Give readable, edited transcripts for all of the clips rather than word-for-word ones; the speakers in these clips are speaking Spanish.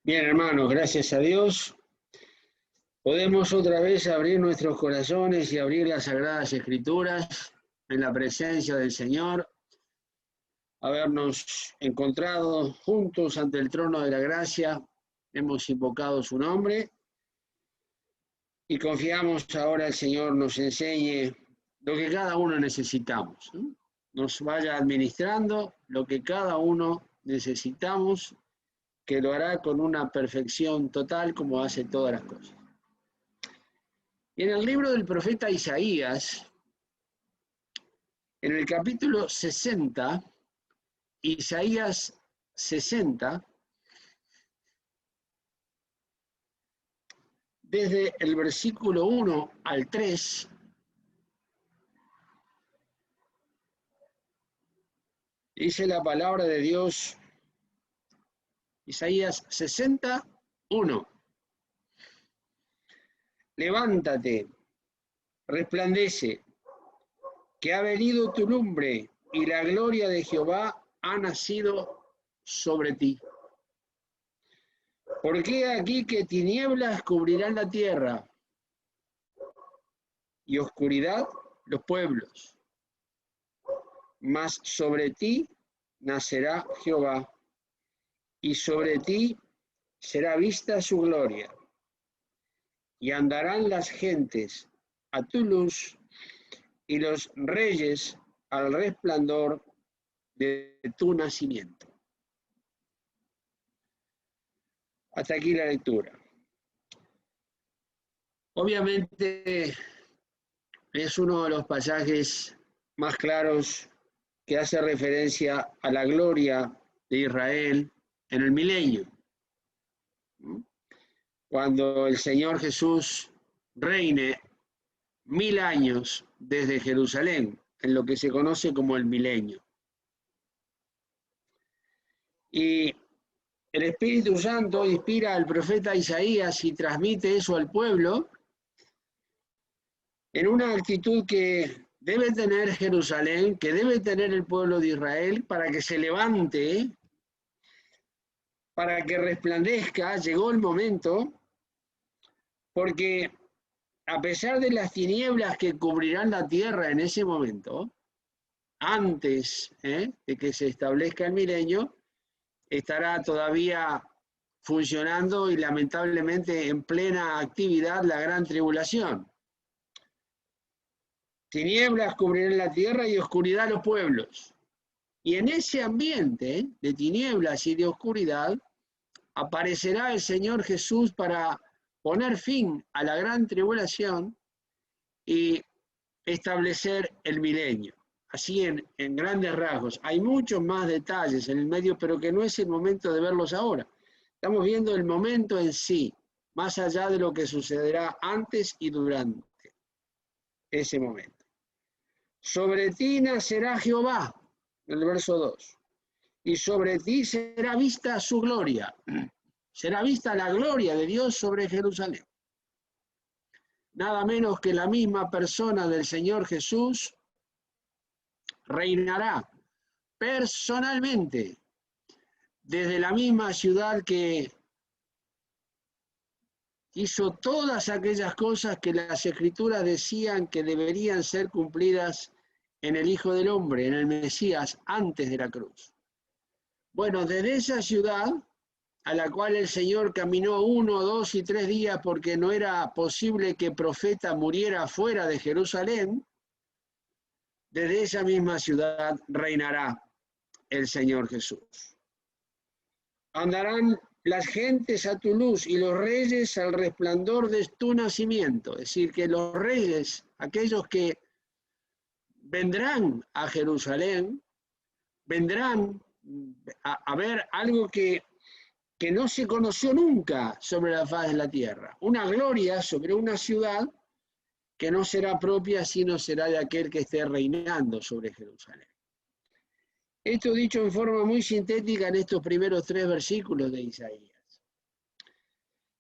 Bien, hermanos, gracias a Dios. Podemos otra vez abrir nuestros corazones y abrir las Sagradas Escrituras en la presencia del Señor, habernos encontrado juntos ante el trono de la gracia, hemos invocado su nombre y confiamos ahora el Señor nos enseñe lo que cada uno necesitamos, ¿no? Nos vaya administrando lo que cada uno necesitamos, que lo hará con una perfección total como hace todas las cosas. Y en el libro del profeta Isaías, en el capítulo 60, Isaías 60, desde el versículo 1 al 3, dice la palabra de Dios, Isaías 61. Levántate, resplandece, que ha venido tu lumbre y la gloria de Jehová ha nacido sobre ti. Porque aquí que tinieblas cubrirán la tierra y oscuridad los pueblos. Mas sobre ti nacerá Jehová y sobre ti será vista su gloria. Y andarán las gentes a tu luz y los reyes al resplandor de tu nacimiento. Hasta aquí la lectura. Obviamente es uno de los pasajes más claros que hace referencia a la gloria de Israel en el milenio, cuando el Señor Jesús reine 1000 años desde Jerusalén, en lo que se conoce como el milenio. Y el Espíritu Santo inspira al profeta Isaías y transmite eso al pueblo en una actitud que debe tener Jerusalén, que debe tener el pueblo de Israel para que se levante, para que resplandezca. Llegó el momento, porque a pesar de las tinieblas que cubrirán la tierra en ese momento, antes de que se establezca el milenio, estará todavía funcionando y lamentablemente en plena actividad la gran tribulación. Tinieblas cubrirán la tierra y oscuridad los pueblos. Y en ese ambiente de tinieblas y de oscuridad aparecerá el Señor Jesús para poner fin a la gran tribulación y establecer el milenio. Así en grandes rasgos. Hay muchos más detalles en el medio, pero que no es el momento de verlos ahora. Estamos viendo el momento en sí, más allá de lo que sucederá antes y durante ese momento. Sobre ti nacerá Jehová, en el verso 2, y sobre ti será vista su gloria. Será vista la gloria de Dios sobre Jerusalén. Nada menos que la misma persona del Señor Jesús reinará personalmente desde la misma ciudad que hizo todas aquellas cosas que las Escrituras decían que deberían ser cumplidas en el Hijo del Hombre, en el Mesías, antes de la cruz. Bueno, desde esa ciudad a la cual el Señor caminó 1, 2 y 3 días porque no era posible que profeta muriera fuera de Jerusalén, desde esa misma ciudad reinará el Señor Jesús. Andarán las gentes a tu luz y los reyes al resplandor de tu nacimiento. Es decir, que los reyes, aquellos que vendrán a Jerusalén, vendrán a ver algo que no se conoció nunca sobre la faz de la tierra. Una gloria sobre una ciudad que no será propia, sino será de aquel que esté reinando sobre Jerusalén. Esto dicho en forma muy sintética en estos primeros 3 versículos de Isaías.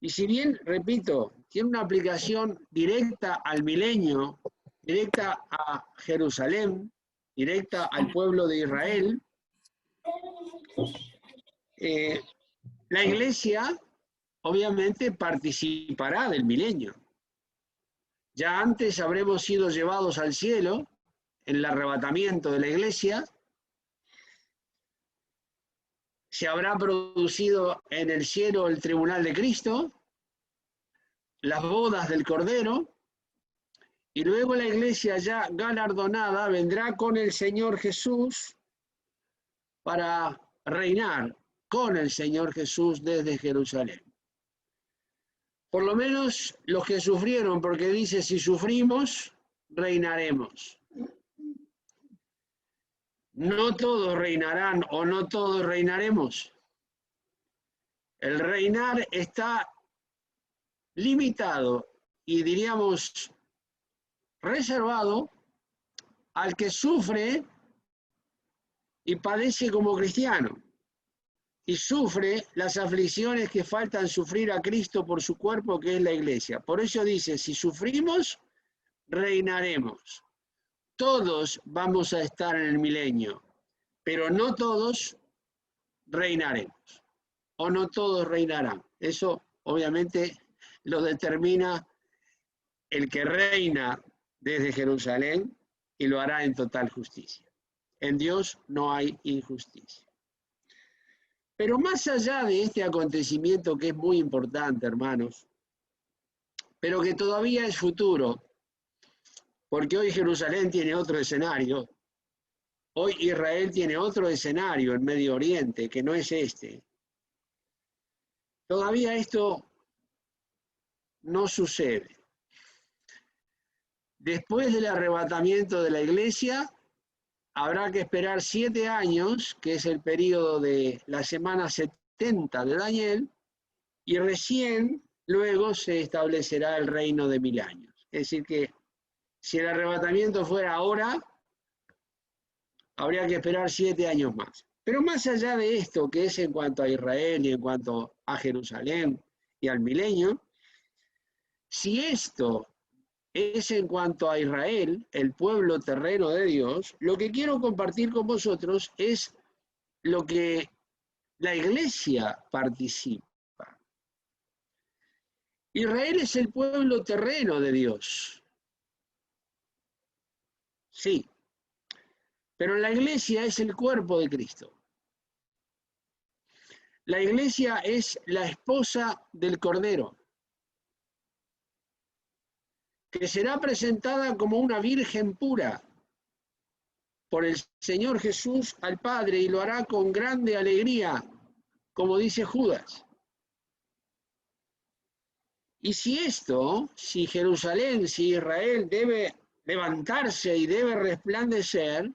Y si bien, repito, tiene una aplicación directa al milenio, directa a Jerusalén, directa al pueblo de Israel, la Iglesia obviamente participará del milenio. Ya antes habremos sido llevados al cielo en el arrebatamiento de la iglesia. Se habrá producido en el cielo el tribunal de Cristo, las bodas del Cordero, y luego la iglesia ya galardonada vendrá con el Señor Jesús para reinar con el Señor Jesús desde Jerusalén. Por lo menos los que sufrieron, porque dice, si sufrimos, reinaremos. No todos reinarán o no todos reinaremos. El reinar está limitado y diríamos reservado al que sufre y padece como cristiano y sufre las aflicciones que faltan sufrir a Cristo por su cuerpo, que es la iglesia. Por eso dice, si sufrimos, reinaremos. Todos vamos a estar en el milenio, pero no todos reinaremos, o no todos reinarán. Eso obviamente lo determina el que reina desde Jerusalén y lo hará en total justicia. En Dios no hay injusticia. Pero más allá de este acontecimiento que es muy importante, hermanos, pero que todavía es futuro, porque hoy Jerusalén tiene otro escenario, hoy Israel tiene otro escenario en Medio Oriente, que no es este. Todavía esto no sucede. Después del arrebatamiento de la iglesia, habrá que esperar 7 años, que es el periodo de la semana 70 de Daniel, y recién luego se establecerá el reino de 1000 años. Es decir que si el arrebatamiento fuera ahora, habría que esperar 7 años más. Pero más allá de esto, que es en cuanto a Israel y en cuanto a Jerusalén y al milenio, si esto es en cuanto a Israel, el pueblo terreno de Dios, lo que quiero compartir con vosotros es lo que la iglesia participa. Israel es el pueblo terreno de Dios. Sí, pero la iglesia es el cuerpo de Cristo. La iglesia es la esposa del Cordero, que será presentada como una virgen pura por el Señor Jesús al Padre, y lo hará con grande alegría, como dice Judas. Y si Jerusalén, si Israel debe levantarse y debe resplandecer,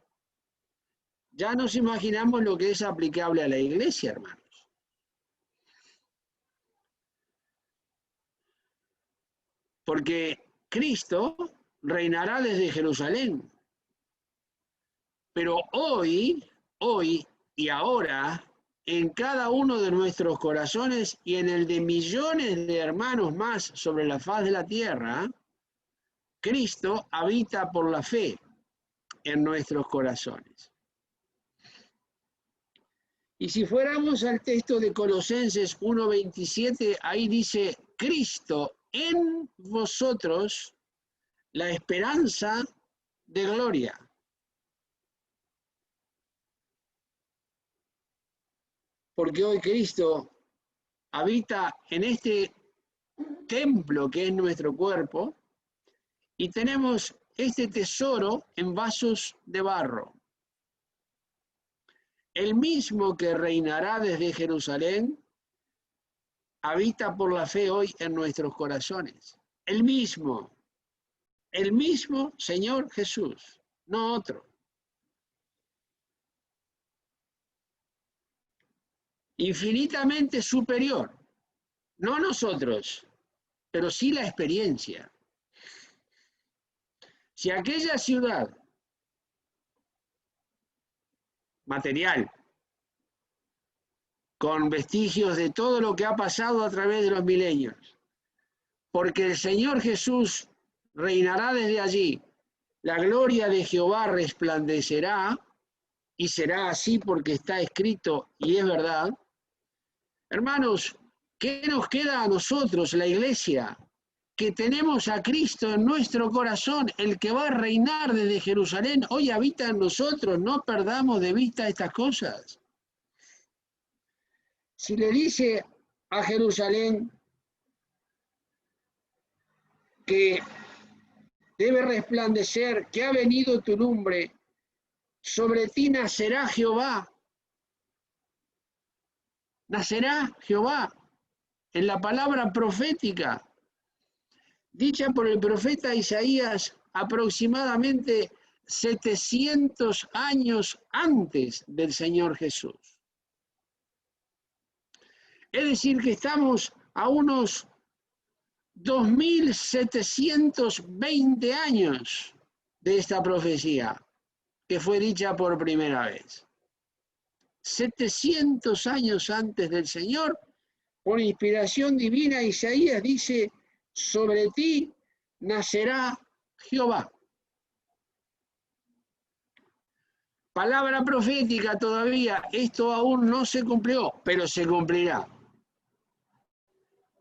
ya nos imaginamos lo que es aplicable a la iglesia, hermanos. Porque Cristo reinará desde Jerusalén. Pero hoy y ahora, en cada uno de nuestros corazones y en el de millones de hermanos más sobre la faz de la tierra, Cristo habita por la fe en nuestros corazones. Y si fuéramos al texto de Colosenses 1:27, ahí dice, Cristo en vosotros, la esperanza de gloria. Porque hoy Cristo habita en este templo que es nuestro cuerpo y tenemos este tesoro en vasos de barro. El mismo que reinará desde Jerusalén habita por la fe hoy en nuestros corazones. El mismo Señor Jesús, no otro. Infinitamente superior, no nosotros, pero sí la experiencia. Si aquella ciudad material, con vestigios de todo lo que ha pasado a través de los milenios, porque el Señor Jesús reinará desde allí, la gloria de Jehová resplandecerá, y será así porque está escrito y es verdad. Hermanos, ¿Qué nos queda a nosotros, la iglesia? Que tenemos a Cristo en nuestro corazón, el que va a reinar desde Jerusalén, hoy habita en nosotros, no perdamos de vista estas cosas. Si le dice a Jerusalén que debe resplandecer, que ha venido tu lumbre, sobre ti nacerá Jehová. Nacerá Jehová en la palabra profética, dicha por el profeta Isaías aproximadamente 700 años antes del Señor Jesús. Es decir, que estamos a unos 2720 años de esta profecía que fue dicha por primera vez. 700 años antes del Señor, por inspiración divina, Isaías dice, sobre ti nacerá Jehová. Palabra profética todavía, esto aún no se cumplió, pero se cumplirá.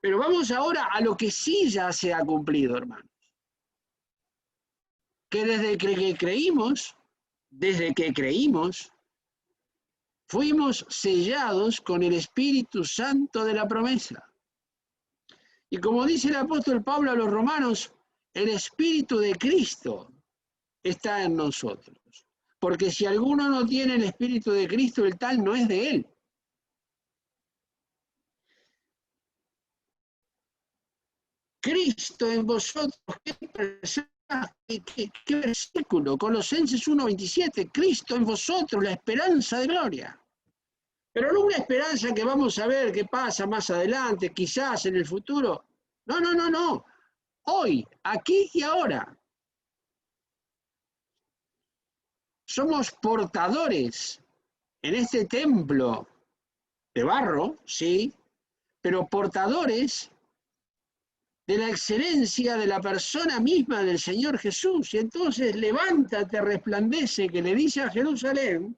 Pero vamos ahora a lo que sí ya se ha cumplido, hermanos. Que desde que creímos, fuimos sellados con el Espíritu Santo de la promesa. Y como dice el apóstol Pablo a los romanos, el Espíritu de Cristo está en nosotros. Porque si alguno no tiene el Espíritu de Cristo, el tal no es de él. Cristo en vosotros, ¿qué versículo? Colosenses 1:27, Cristo en vosotros, la esperanza de gloria. Pero no una esperanza que vamos a ver qué pasa más adelante, quizás en el futuro. No. Hoy, aquí y ahora. Somos portadores en este templo de barro, sí, pero portadores de la excelencia de la persona misma del Señor Jesús. Y entonces levántate, resplandece, que le dice a Jerusalén,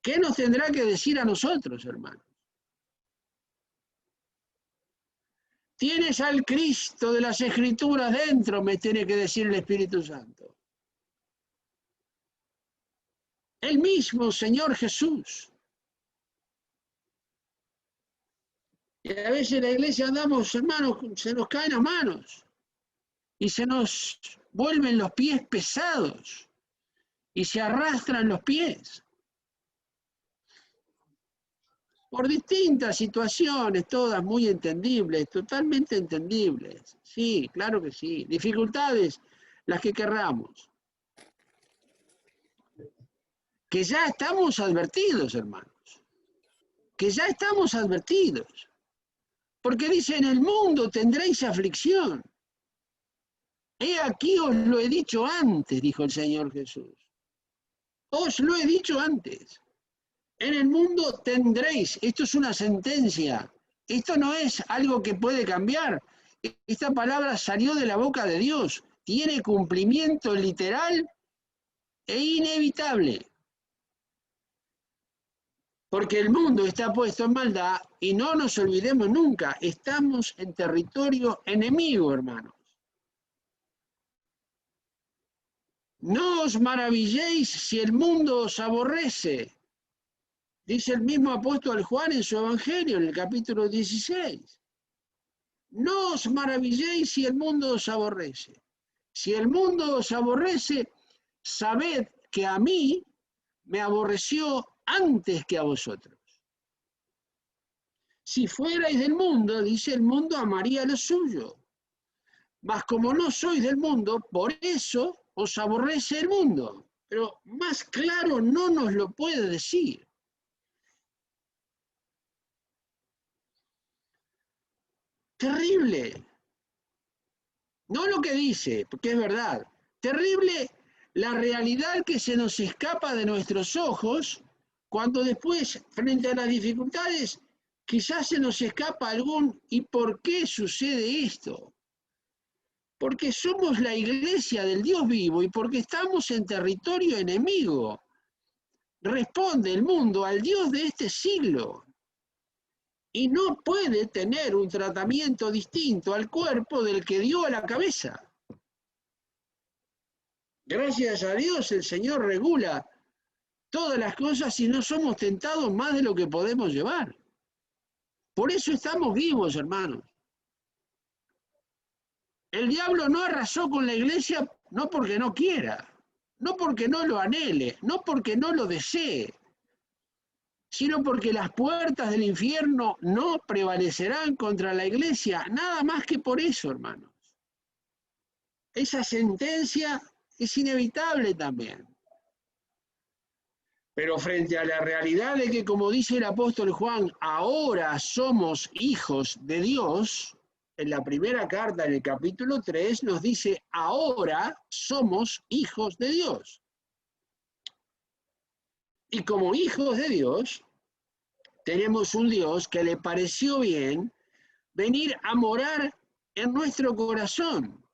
¿qué nos tendrá que decir a nosotros, hermanos? Tienes al Cristo de las Escrituras dentro, me tiene que decir el Espíritu Santo. El mismo Señor Jesús. Y a veces en la iglesia andamos, hermanos, se nos caen las manos y se nos vuelven los pies pesados y se arrastran los pies por distintas situaciones, todas muy entendibles, totalmente entendibles. Sí, claro que sí. Dificultades, las que querramos. Que ya estamos advertidos, hermanos. Que ya estamos advertidos. Porque dice, en el mundo tendréis aflicción. He aquí os lo he dicho antes, dijo el Señor Jesús. Os lo he dicho antes. En el mundo tendréis, esto es una sentencia, esto no es algo que puede cambiar. Esta palabra salió de la boca de Dios, tiene cumplimiento literal e inevitable. Porque el mundo está puesto en maldad y no nos olvidemos nunca, estamos en territorio enemigo, hermanos. No os maravilléis si el mundo os aborrece, dice el mismo apóstol Juan en su Evangelio, en el capítulo 16. No os maravilléis si el mundo os aborrece. Si el mundo os aborrece, sabed que a mí me aborreció antes que a vosotros. Si fuerais del mundo, dice, el mundo amaría lo suyo. Mas como no sois del mundo, por eso os aborrece el mundo. Pero más claro no nos lo puede decir. Terrible. No lo que dice, porque es verdad. Terrible la realidad que se nos escapa de nuestros ojos cuando después, frente a las dificultades, quizás se nos escapa algún ¿y por qué sucede esto? Porque somos la iglesia del Dios vivo y porque estamos en territorio enemigo. Responde el mundo al Dios de este siglo. y no puede tener un tratamiento distinto al cuerpo del que dio a la cabeza. Gracias a Dios el Señor regula todas las cosas y no somos tentados más de lo que podemos llevar. Por eso estamos vivos, hermanos. El diablo no arrasó con la iglesia no porque no quiera, no porque no lo anhele, no porque no lo desee, sino porque las puertas del infierno no prevalecerán contra la iglesia, nada más que por eso, hermanos. Esa sentencia es inevitable también. Pero frente a la realidad de que, como dice el apóstol Juan, ahora somos hijos de Dios, en la primera carta, en el capítulo 3, nos dice, ahora somos hijos de Dios. Y como hijos de Dios, tenemos un Dios que le pareció bien venir a morar en nuestro corazón,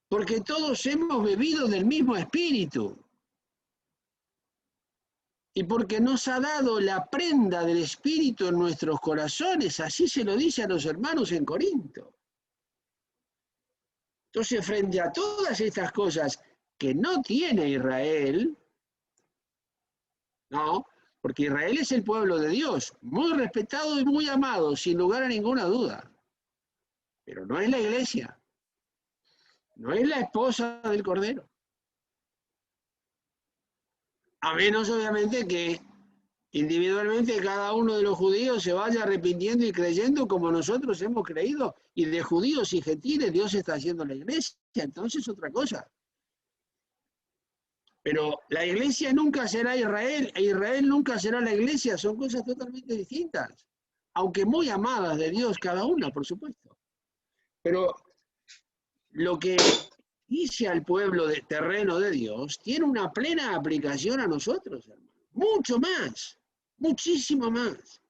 porque todos hemos bebido del mismo espíritu. Y porque nos ha dado la prenda del Espíritu en nuestros corazones, así se lo dice a los hermanos en Corinto. Entonces, frente a todas estas cosas que no tiene Israel, no, porque Israel es el pueblo de Dios, muy respetado y muy amado, sin lugar a ninguna duda. Pero no es la iglesia, no es la esposa del Cordero. A menos, obviamente, que individualmente cada uno de los judíos se vaya arrepintiendo y creyendo como nosotros hemos creído, y de judíos y gentiles Dios está haciendo la iglesia, entonces otra cosa. Pero la iglesia nunca será Israel, e Israel nunca será la iglesia, son cosas totalmente distintas, aunque muy amadas de Dios cada una, por supuesto. Pero lo que dice al pueblo de terreno de Dios tiene una plena aplicación a nosotros, hermano. Mucho más, muchísimo más.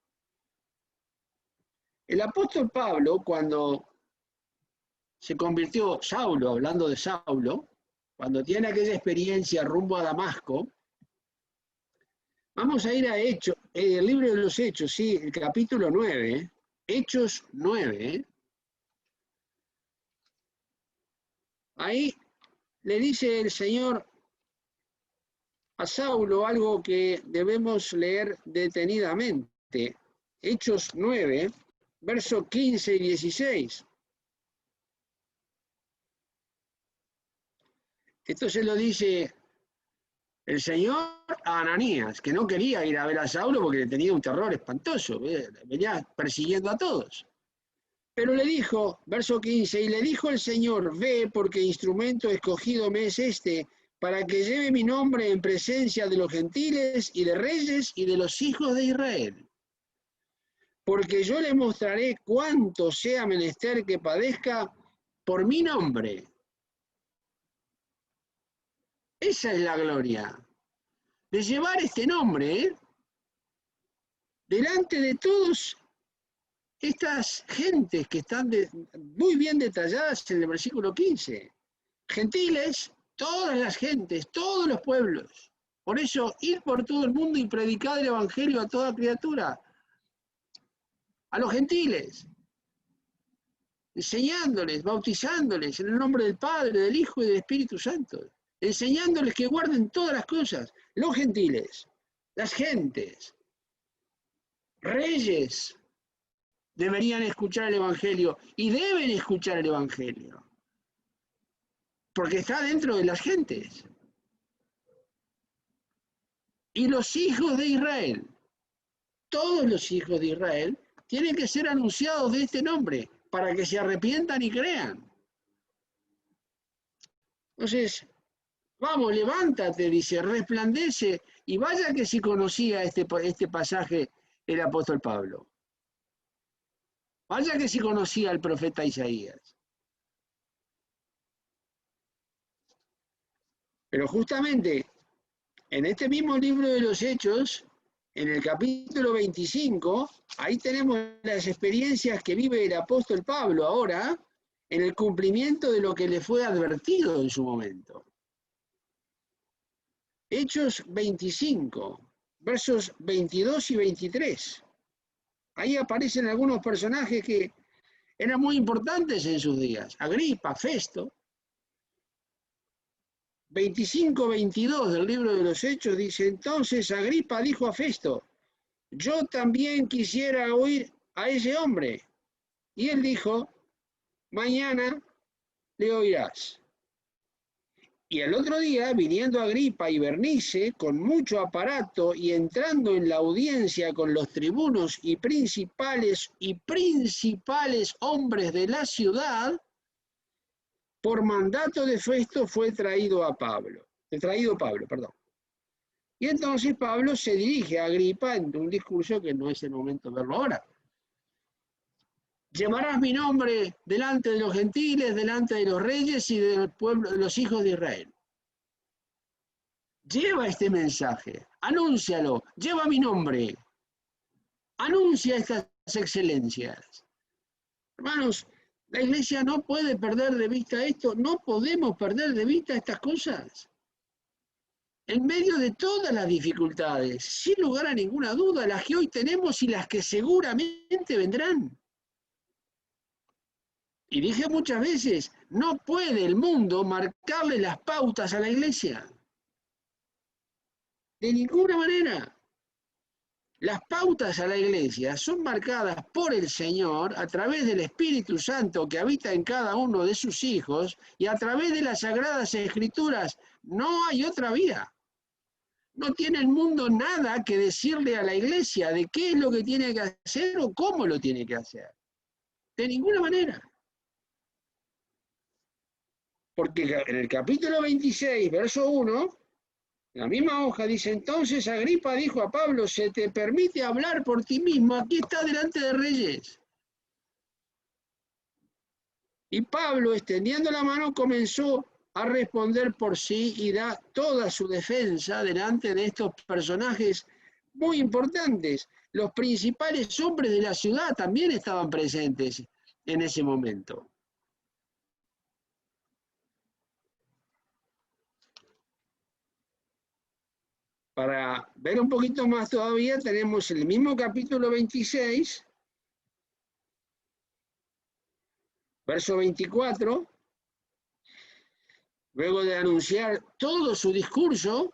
El apóstol Pablo, cuando se convirtió Saulo, hablando de Saulo, cuando tiene aquella experiencia rumbo a Damasco, vamos a ir a Hechos, el libro de los Hechos, sí, el capítulo 9, Hechos 9. Ahí le dice el Señor a Saulo algo que debemos leer detenidamente. Hechos 9, versos 15 y 16. Esto se lo dice el Señor a Ananías, que no quería ir a ver a Saulo porque le tenía un terror espantoso, venía persiguiendo a todos. Pero le dijo, verso 15, y le dijo el Señor, ve porque instrumento escogido me es este, para que lleve mi nombre en presencia de los gentiles y de reyes y de los hijos de Israel. Porque yo le mostraré cuánto sea menester que padezca por mi nombre. Esa es la gloria, de llevar este nombre delante de todos estas gentes que están muy bien detalladas en el versículo 15. Gentiles, todas las gentes, todos los pueblos. Por eso, ir por todo el mundo y predicar el evangelio a toda criatura. A los gentiles, enseñándoles, bautizándoles en el nombre del Padre, del Hijo y del Espíritu Santo. Enseñándoles que guarden todas las cosas. Los gentiles, las gentes, reyes, deberían escuchar el evangelio y deben escuchar el evangelio. Porque está dentro de las gentes. Y los hijos de Israel, todos los hijos de Israel, tienen que ser anunciados de este nombre para que se arrepientan y crean. Entonces, vamos, levántate, dice, resplandece, y vaya que si conocía este pasaje el apóstol Pablo. Vaya que si conocía al profeta Isaías. Pero justamente en este mismo libro de los Hechos, en el capítulo 25, ahí tenemos las experiencias que vive el apóstol Pablo ahora en el cumplimiento de lo que le fue advertido en su momento. Hechos 25, versos 22 y 23. Ahí aparecen algunos personajes que eran muy importantes en sus días. Agripa, Festo. 25-22 del libro de los Hechos dice, entonces Agripa dijo a Festo, yo también quisiera oír a ese hombre. Y él dijo, mañana le oirás. Y el otro día, viniendo Agripa y Bernice, con mucho aparato y entrando en la audiencia con los tribunos y principales hombres de la ciudad, por mandato de Festo fue traído Pablo. Y entonces Pablo se dirige a Agripa en un discurso que no es el momento de verlo ahora. Llevarás mi nombre delante de los gentiles, delante de los reyes y del pueblo, de los hijos de Israel. Lleva este mensaje, anúncialo, lleva mi nombre, anuncia estas excelencias. Hermanos, la iglesia no puede perder de vista esto, no podemos perder de vista estas cosas. En medio de todas las dificultades, sin lugar a ninguna duda, las que hoy tenemos y las que seguramente vendrán. Y dije muchas veces, no puede el mundo marcarle las pautas a la iglesia. De ninguna manera. Las pautas a la iglesia son marcadas por el Señor a través del Espíritu Santo que habita en cada uno de sus hijos y a través de las Sagradas Escrituras. No hay otra vía. No tiene el mundo nada que decirle a la iglesia de qué es lo que tiene que hacer o cómo lo tiene que hacer. De ninguna manera. Porque en el capítulo 26, verso 1, la misma hoja dice, entonces Agripa dijo a Pablo, se te permite hablar por ti mismo, aquí está delante de reyes. Y Pablo, extendiendo la mano, comenzó a responder por sí y da toda su defensa delante de estos personajes muy importantes. Los principales hombres de la ciudad también estaban presentes en ese momento. Para ver un poquito más todavía, tenemos el mismo capítulo 26, verso 24, luego de anunciar todo su discurso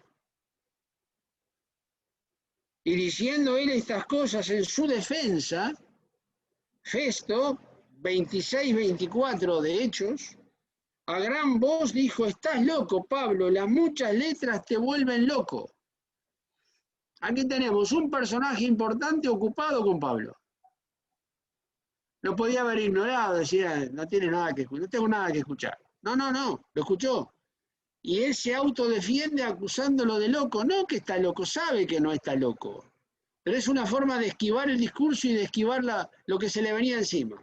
y diciendo él estas cosas en su defensa, Festo, 26-24 de Hechos, a gran voz dijo, estás loco, Pablo, las muchas letras te vuelven loco. Aquí tenemos un personaje importante ocupado con Pablo. Lo podía haber ignorado, decía, no tiene nada que escuchar, no tengo nada que escuchar. No, lo escuchó. Y él se autodefiende acusándolo de loco. No que está loco, sabe que no está loco. Pero es una forma de esquivar el discurso y de esquivar lo que se le venía encima.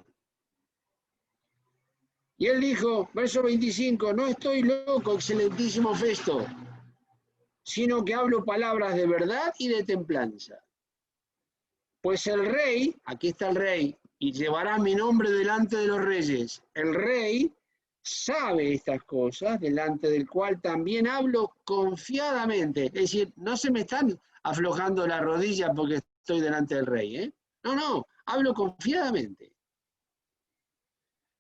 Y él dijo, verso 25, no estoy loco, excelentísimo Festo, sino que hablo palabras de verdad y de templanza. Pues el rey, aquí está el rey, y llevará mi nombre delante de los reyes. El rey sabe estas cosas, delante del cual también hablo confiadamente. Es decir, no se me están aflojando las rodillas porque estoy delante del rey, ¿eh? No, hablo confiadamente.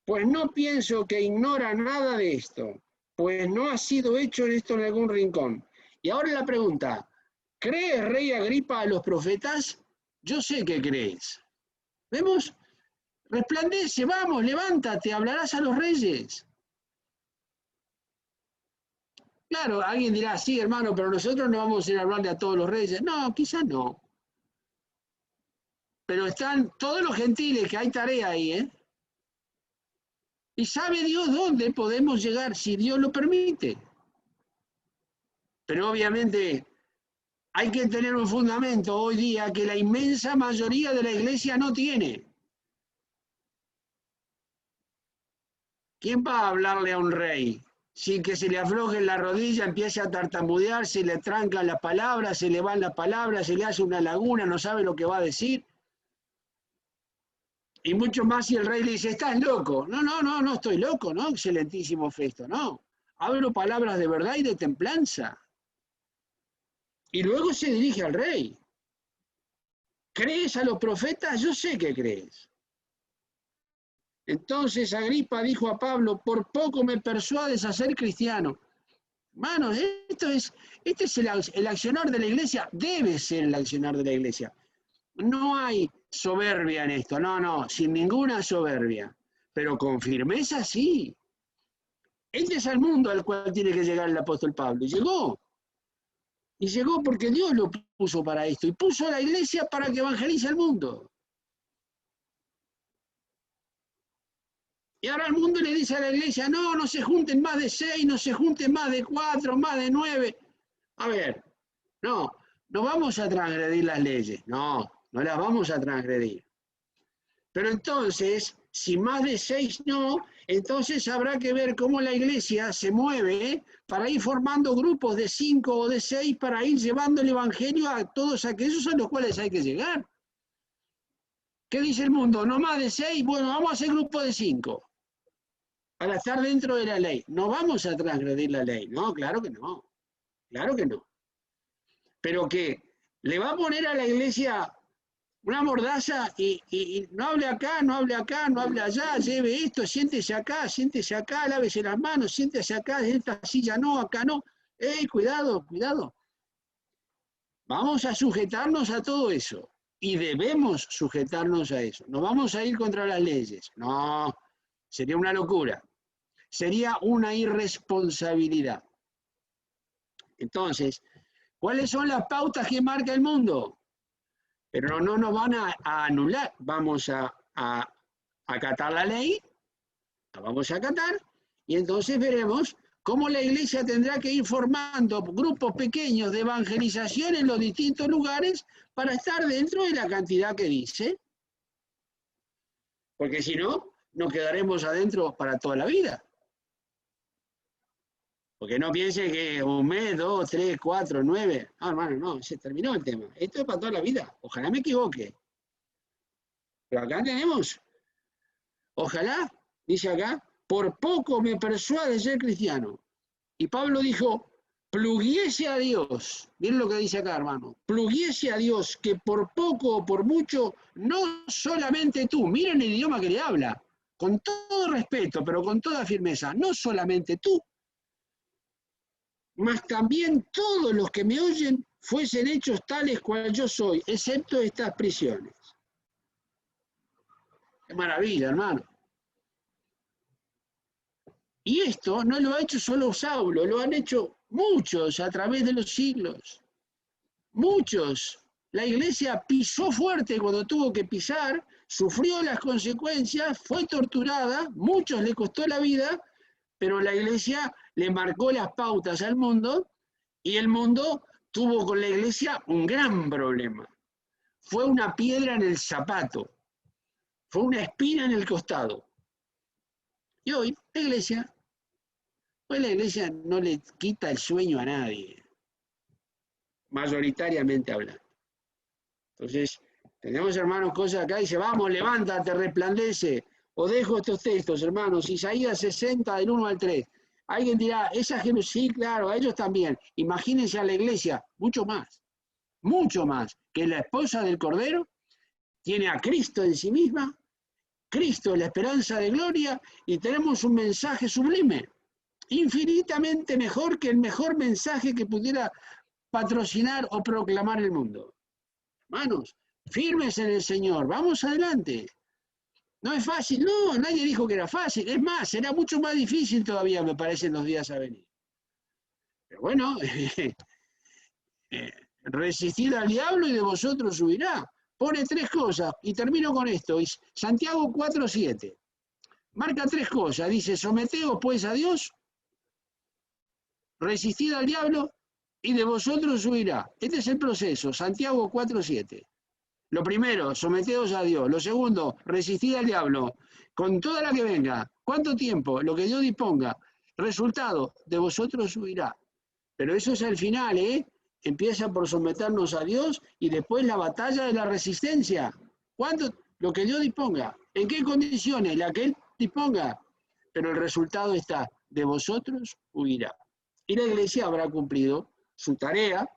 Pues no pienso que ignora nada de esto, pues no ha sido hecho esto en algún rincón. Y ahora la pregunta, ¿crees, rey Agripa, a los profetas? Yo sé que crees. ¿Vemos? Resplandece, vamos, levántate, hablarás a los reyes. Claro, alguien dirá, sí, hermano, pero nosotros no vamos a ir a hablarle a todos los reyes. No, quizás no. Pero están todos los gentiles, que hay tarea ahí, ¿eh? Y sabe Dios dónde podemos llegar, si Dios lo permite. Pero obviamente hay que tener un fundamento hoy día que la inmensa mayoría de la iglesia no tiene. ¿Quién va a hablarle a un rey? Sin que se le afloje la rodilla, empiece a tartamudear, se le trancan las palabras, se le van las palabras, se le hace una laguna, no sabe lo que va a decir. Y mucho más si el rey le dice, estás loco. No estoy loco, ¿no? Excelentísimo Festo, no. Hablo palabras de verdad y de templanza. Y luego se dirige al rey. ¿Crees a los profetas? Yo sé que crees. Entonces Agripa dijo a Pablo, por poco me persuades a ser cristiano. Hermanos, este es el accionar de la iglesia, debe ser el accionar de la iglesia. No hay soberbia en esto, no, sin ninguna soberbia, pero con firmeza sí. Este es el mundo al cual tiene que llegar el apóstol Pablo, y llegó porque Dios lo puso para esto, y puso a la iglesia para que evangelice al mundo. Y ahora el mundo le dice a la iglesia, no se junten más de 6, no se junten más de 4, más de 9. A ver, no vamos a transgredir las leyes, no las vamos a transgredir. Pero entonces, si más de 6 no, entonces habrá que ver cómo la iglesia se mueve para ir formando grupos de 5 o de 6 para ir llevando el evangelio a todos aquellos a los cuales hay que llegar. ¿Qué dice el mundo? No más de 6, bueno, vamos a hacer grupo de 5. Para estar dentro de la ley. No vamos a transgredir la ley. No, claro que no. Claro que no. Pero que le va a poner a la iglesia una mordaza y no hable acá, no hable acá, no hable allá, lleve esto, siéntese acá, lávese las manos, siéntese acá, en esta silla no, acá no. Cuidado, cuidado. Vamos a sujetarnos a todo eso. Y debemos sujetarnos a eso. No vamos a ir contra las leyes. No, sería una locura. Sería una irresponsabilidad. Entonces, ¿cuáles son las pautas que marca el mundo? Pero no nos van a anular. Vamos a acatar la ley, la vamos a acatar, y entonces veremos cómo la iglesia tendrá que ir formando grupos pequeños de evangelización en los distintos lugares para estar dentro de la cantidad que dice. Porque si no, nos quedaremos adentro para toda la vida. Porque no piense que 1 mes, 2, 3, 4, 9. No, hermano, no, se terminó el tema. Esto es para toda la vida. Ojalá me equivoque. Pero acá tenemos, ojalá, dice acá, por poco me persuade ser cristiano. Y Pablo dijo, pluguiese a Dios. Miren lo que dice acá, hermano. Pluguiese a Dios que por poco o por mucho, no solamente tú, miren el idioma que le habla, con todo respeto, pero con toda firmeza, no solamente tú, mas también todos los que me oyen fuesen hechos tales cual yo soy, excepto estas prisiones. Qué maravilla, hermano. Y esto no lo ha hecho solo Saulo, lo han hecho muchos a través de los siglos. Muchos. La iglesia pisó fuerte cuando tuvo que pisar, sufrió las consecuencias, fue torturada, muchos le costó la vida, pero la iglesia le marcó las pautas al mundo y el mundo tuvo con la iglesia un gran problema. Fue una piedra en el zapato, fue una espina en el costado. Y hoy la iglesia no le quita el sueño a nadie, mayoritariamente hablando. Entonces, tenemos, hermanos, cosas acá, dice, vamos, levántate, resplandece. O dejo estos textos, hermanos, Isaías 60, del 1 al 3. Alguien dirá, esa gente, sí, claro, a ellos también. Imagínense a la iglesia, mucho más, que la esposa del Cordero, tiene a Cristo en sí misma, Cristo es la esperanza de gloria, y tenemos un mensaje sublime, infinitamente mejor que el mejor mensaje que pudiera patrocinar o proclamar el mundo. Hermanos, firmes en el Señor, vamos adelante. No es fácil, no, nadie dijo que era fácil, es más, será mucho más difícil todavía, me parece, en los días a venir. Pero bueno, resistid al diablo y de vosotros huirá. Pone 3 cosas, y termino con esto, Santiago 4:7. Marca 3 cosas, dice, someteos pues a Dios, resistid al diablo y de vosotros huirá. Este es el proceso, Santiago 4:7. Lo primero, someteos a Dios. Lo segundo, resistid al diablo, con toda la que venga. ¿Cuánto tiempo? Lo que Dios disponga. Resultado, de vosotros huirá. Pero eso es al final, ¿eh? Empieza por someternos a Dios y después la batalla de la resistencia. ¿Cuánto? Lo que Dios disponga. ¿En qué condiciones? La que Él disponga. Pero el resultado está, de vosotros huirá. Y la iglesia habrá cumplido su tarea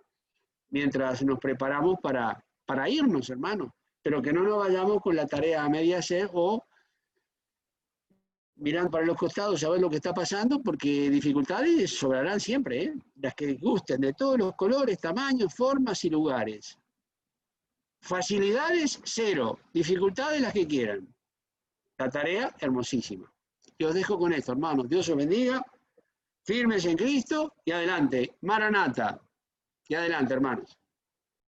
mientras nos preparamos para para irnos, hermano, pero que no nos vayamos con la tarea a media hacer o mirando para los costados a ver lo que está pasando, porque dificultades sobrarán siempre, ¿eh? Las que gusten, de todos los colores, tamaños, formas y lugares. Facilidades, cero. Dificultades, las que quieran. La tarea, hermosísima. Y os dejo con esto, hermanos. Dios os bendiga. Firmes en Cristo y adelante. Maranata. Y adelante, hermanos.